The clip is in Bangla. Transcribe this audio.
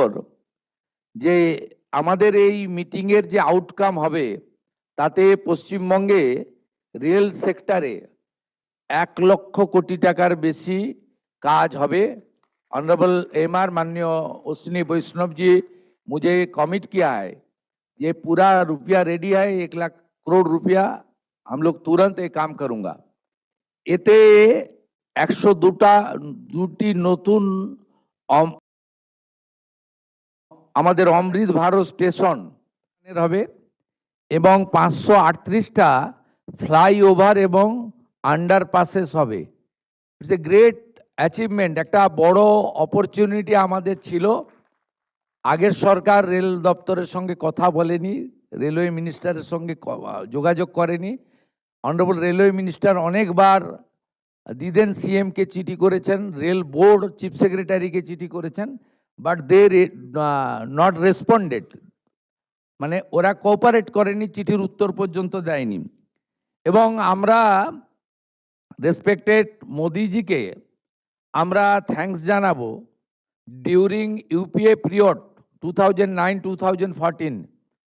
শিওর যে আমাদের এই মিটিংয়ের যে আউটকাম হবে তাতে পশ্চিমবঙ্গে রেল সেক্টরে 1 লক্ষ কোটি টাকার বেশি কাজ হবে। ऑनरेबल एमआर माननीय अश्विनी वैष्णव जी मुझे कमिट किया है, ये पूरा रुपया रेडी है, 1 लाख करोड़ रुपया हम लोग तुरंत ये काम करूंगा। এতে 102টি নতুন আমাদের অমৃত ভারত স্টেশন হবে এবং 538টা ফ্লাইওভার এবং আন্ডারপাসেস হবে। ইটস এ গ্রেট অ্যাচিভমেন্ট, একটা বড় অপরচুনিটি আমাদের ছিল। আগের সরকার রেল দপ্তরের সঙ্গে কথা বলেনি, রেলওয়ে মিনিস্টারের সঙ্গে যোগাযোগ করেনি। অনারেবল রেলওয়ে মিনিস্টার অনেকবার দিদেন সিএমকে চিঠি করেছেন, রেল বোর্ড চিফ সেক্রেটারিকে চিঠি করেছেন, বাট দে নট রেসপন্ডেড, মানে ওরা কোঅপারেট করেনি, চিঠির উত্তর পর্যন্ত দেয়নি। এবং আমরা রেসপেক্টেড মোদিজিকে আমরা থ্যাঙ্কস জানাবো। During UPA period 2009-2014